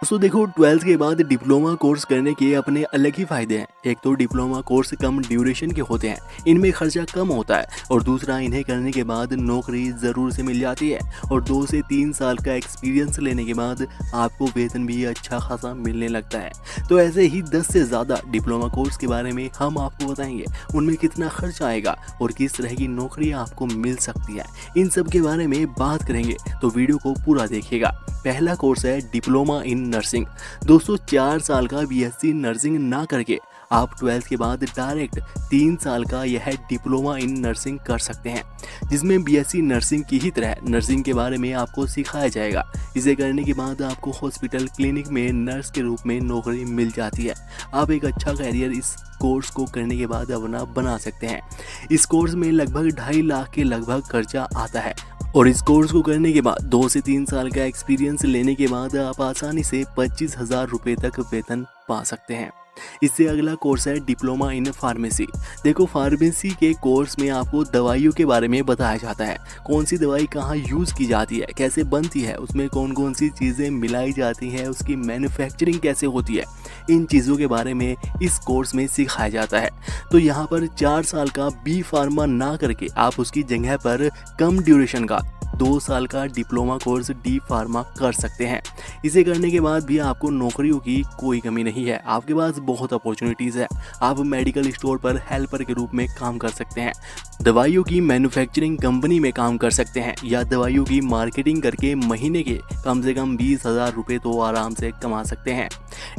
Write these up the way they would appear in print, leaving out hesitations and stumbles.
दोस्तों देखो, 12th के बाद डिप्लोमा कोर्स करने के अपने अलग ही फायदे हैं। एक तो डिप्लोमा कोर्स कम ड्यूरेशन के होते हैं, इनमें खर्चा कम होता है, और दूसरा इन्हें करने के बाद नौकरी ज़रूर से मिल जाती है, और 2 से 3 साल का एक्सपीरियंस लेने के बाद आपको वेतन भी अच्छा खासा मिलने लगता है। तो ऐसे ही 10 से ज़्यादा डिप्लोमा कोर्स के बारे में हम आपको बताएंगे, उनमें कितना खर्च आएगा और किस तरह की नौकरी आपको मिल सकती है। इन सब के बारे में बात करेंगे, तो वीडियो को पूरा देखिएगा। पहला कोर्स है डिप्लोमा इन नर्सिंग। दोस्तों 4 साल का बीएससी नर्सिंग ना करके आप 12th के बाद डायरेक्ट 3 साल का यह डिप्लोमा इन नर्सिंग कर सकते हैं, जिसमें बीएससी नर्सिंग की ही तरह नर्सिंग के बारे में आपको सिखाया जाएगा। इसे करने के बाद आपको हॉस्पिटल क्लिनिक में नर्स के रूप में नौकरी मिल जाती है। आप एक अच्छा करियर इस कोर्स को करने के बाद अपना बना सकते हैं। इस कोर्स में लगभग 2.5 लाख के लगभग खर्चा आता है, और इस कोर्स को करने के बाद 2 से 3 साल का एक्सपीरियंस लेने के बाद आप आसानी से 25,000 रुपये तक वेतन पा सकते हैं। इससे अगला कोर्स है डिप्लोमा इन फार्मेसी। देखो, फार्मेसी के कोर्स में आपको दवाइयों के बारे में बताया जाता है। कौन सी दवाई कहाँ यूज़ की जाती है, कैसे बनती है, उसमें कौन कौन सी चीज़ें मिलाई जाती हैं, उसकी मैन्युफैक्चरिंग कैसे होती है, इन चीज़ों के बारे में इस कोर्स में सिखाया जाता है। तो यहाँ पर 4 साल का बी फार्मा ना करके आप उसकी जगह पर कम ड्यूरेशन का 2 साल का डिप्लोमा कोर्स डी फार्मा कर सकते हैं। इसे करने के बाद भी आपको नौकरियों की कोई कमी नहीं है, आपके पास बहुत अपॉर्चुनिटीज़ है। आप मेडिकल स्टोर पर हेल्पर के रूप में काम कर सकते हैं, दवाइयों की मैन्युफैक्चरिंग कंपनी में काम कर सकते हैं, या दवाइयों की मार्केटिंग करके महीने के कम से कम 20,000 रुपये तो आराम से कमा सकते हैं।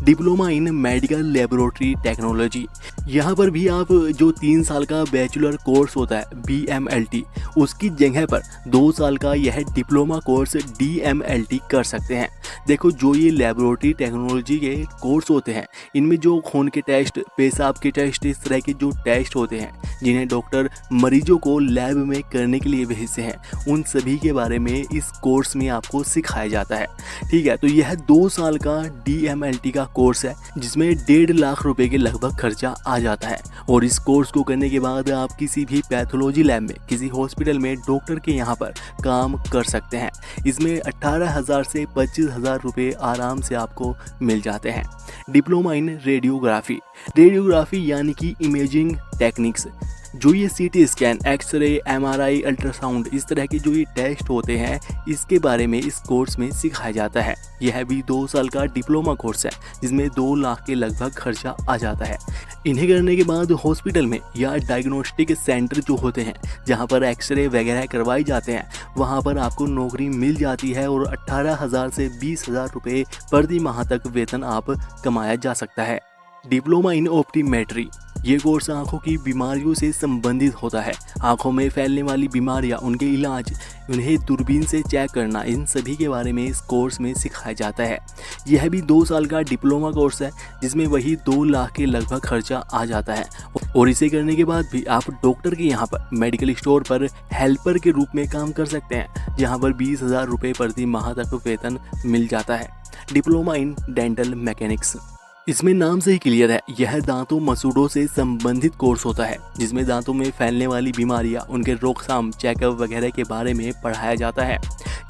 Diploma in medical laboratory technology, यहाँ पर भी आप जो 3 साल का बैचलर कोर्स होता है BMLT, उसकी जगह पर 2 साल का यह डिप्लोमा कोर्स DMLT कर सकते हैं। देखो, जो ये लेबोरेटरी टेक्नोलॉजी के कोर्स होते हैं, इनमें जो खून के टेस्ट, पेशाब के टेस्ट, इस तरह के जो टेस्ट होते हैं जिन्हें डॉक्टर मरीजों को लैब में करने के लिए भेजते हैं, उन सभी के बारे में इस कोर्स में आपको सिखाया जाता है। ठीक है, तो यह 2 साल का DMLT का कोर्स है, जिसमें 1.5 लाख रुपए के लगभग खर्चा आ जाता है। और इस कोर्स को करने के बाद आप किसी भी पैथोलॉजी लैब में, किसी हॉस्पिटल में डॉक्टर के यहाँ पर काम कर सकते हैं। इसमें 18,000 से 25,000 रुपये आराम से आपको मिल जाते हैं। डिप्लोमा इन रेडियोग्राफी, रेडियोग्राफी यानी कि इमेजिंग टेक्निक्स, जो ये CT scan, x-ray, MRI, ultrasound, इस तरह के जो ये टेस्ट होते हैं, इसके बारे में इस कोर्स में सिखाया जाता है। यह भी 2 साल का डिप्लोमा कोर्स है, जिसमें 2 लाख के लगभग खर्चा आ जाता है। इन्हें करने के बाद हॉस्पिटल में या डायग्नोस्टिक सेंटर जो होते हैं, जहां पर एक्सरे वगैरह करवाए जाते हैं, वहां पर आपको नौकरी मिल जाती है, और 18,000 से 20,000 रुपये प्रति माह तक वेतन आप कमाया जा सकता है। डिप्लोमा इन ऑप्टीमेट्री, ये कोर्स आंखों की बीमारियों से संबंधित होता है। आंखों में फैलने वाली बीमारियां, उनके इलाज, उन्हें दूरबीन से चेक करना, इन सभी के बारे में इस कोर्स में सिखाया जाता है। यह भी 2 साल का डिप्लोमा कोर्स है, जिसमें वही 2 लाख के लगभग खर्चा आ जाता है। और इसे करने के बाद भी आप डॉक्टर के यहाँ पर मेडिकल स्टोर पर हेल्पर के रूप में काम कर सकते हैं, जहाँ पर 20,000 रुपये प्रति माह तक वेतन मिल जाता है। डिप्लोमा इन डेंटल मैकेनिक्स, इसमें नाम से ही क्लियर है, यह दांतों मसूड़ों से संबंधित कोर्स होता है, जिसमें दांतों में फैलने वाली बीमारियां, उनके रोकथाम, चेकअप वगैरह के बारे में पढ़ाया जाता है।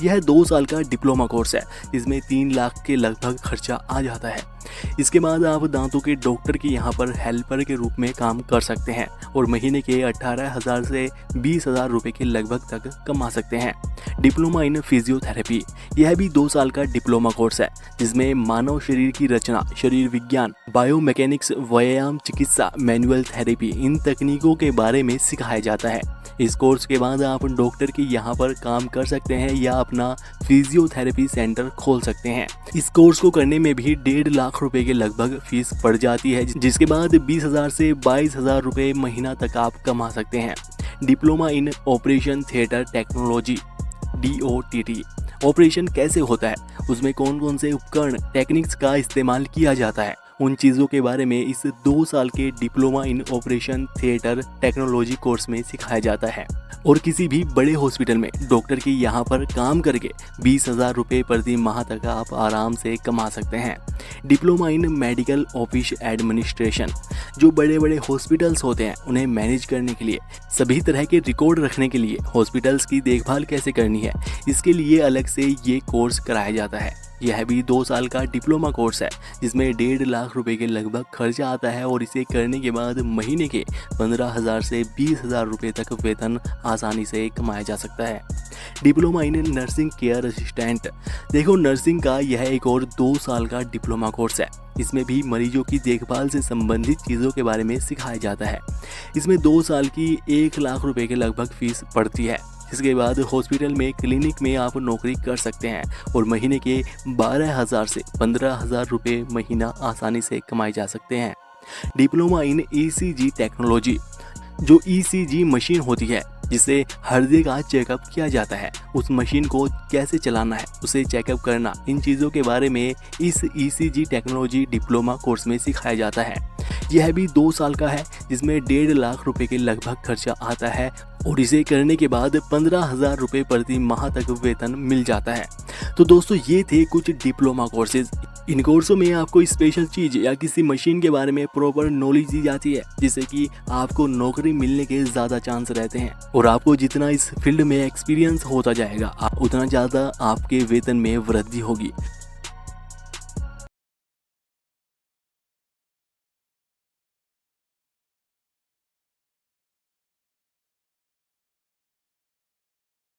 यह 2 साल का डिप्लोमा कोर्स है, जिसमें 3 लाख के लगभग खर्चा आ जाता है। इसके बाद आप दांतों के डॉक्टर के यहाँ पर हेल्पर के रूप में काम कर सकते हैं, और महीने के 18,000 से 20,000 रुपये के लगभग तक कमा सकते हैं। डिप्लोमा इन फिजियोथेरेपी, यह भी 2 साल का डिप्लोमा कोर्स है, जिसमें मानव शरीर की रचना, शरीर विज्ञान, बायोमैकेनिक्स, व्यायाम चिकित्सा, मैनुअल थेरेपी, इन तकनीकों के बारे में सिखाया जाता है। इस कोर्स के बाद आप डॉक्टर के यहाँ पर काम कर सकते हैं, या अपना फिजियोथेरेपी सेंटर खोल सकते हैं। इस कोर्स को करने में भी 1.5 लाख रुपए के लगभग फीस पड़ जाती है, जिसके बाद 20,000 से 22,000 रुपये महीना तक आप कमा सकते हैं। Diploma in operation theatre technology, DOTT, operation कैसे होता है, उसमें कौन कौन से उपकरण, टेक्निक्स का इस्तेमाल किया जाता है, उन चीज़ों के बारे में इस 2 साल के diploma in operation theatre technology course में सिखाया जाता है। और किसी भी बड़े हॉस्पिटल में डॉक्टर के यहाँ पर काम करके 20,000 रुपये प्रति माह तक आप आराम से कमा सकते हैं। Diploma in medical office administration, जो बड़े बड़े हॉस्पिटल्स होते हैं उन्हें मैनेज करने के लिए, सभी तरह के रिकॉर्ड रखने के लिए, हॉस्पिटल्स की देखभाल कैसे करनी है, इसके लिए अलग से ये कोर्स कराया जाता है। यह भी 2 साल का डिप्लोमा कोर्स है जिसमें 1.5 लाख रुपए के लगभग खर्चा आता है और इसे करने के बाद महीने के 15,000 से 20,000 रुपए तक वेतन आसानी से कमाया जा सकता है। Diploma in nursing care assistant. देखो, नर्सिंग का यह एक और 2 साल का डिप्लोमा कोर्स है। इसमें भी मरीजों की देखभाल से संबंधित चीज़ों के बारे में सिखाया जाता है। इसमें 2 साल की 1 लाख रुपए के लगभग फीस पड़ती है। इसके बाद हॉस्पिटल में क्लिनिक में आप नौकरी कर सकते हैं और महीने के 12,000 से 15,000 रुपये महीना आसानी से कमाए जा सकते हैं। Diploma in ECG technology. जो ईसीजी मशीन होती है जिसे हृदय का चेकअप किया जाता है, उस मशीन को कैसे चलाना है, उसे चेकअप करना, इन चीज़ों के बारे में इस ईसीजी टेक्नोलॉजी डिप्लोमा कोर्स में सिखाया जाता है। यह भी 2 साल का है जिसमें 1.5 लाख रुपए के लगभग खर्चा आता है और इसे करने के बाद 15,000 रुपये प्रति माह तक वेतन मिल जाता है। तो दोस्तों, ये थे कुछ डिप्लोमा कोर्सेज। इन कोर्सों में आपको स्पेशल चीज़ या किसी मशीन के बारे में प्रॉपर नॉलेज दी जाती है जिससे कि आपको नौकरी मिलने के ज़्यादा चांस रहते हैं और आपको जितना इस फील्ड में एक्सपीरियंस होता जाएगा उतना ज़्यादा आपके वेतन में वृद्धि होगी।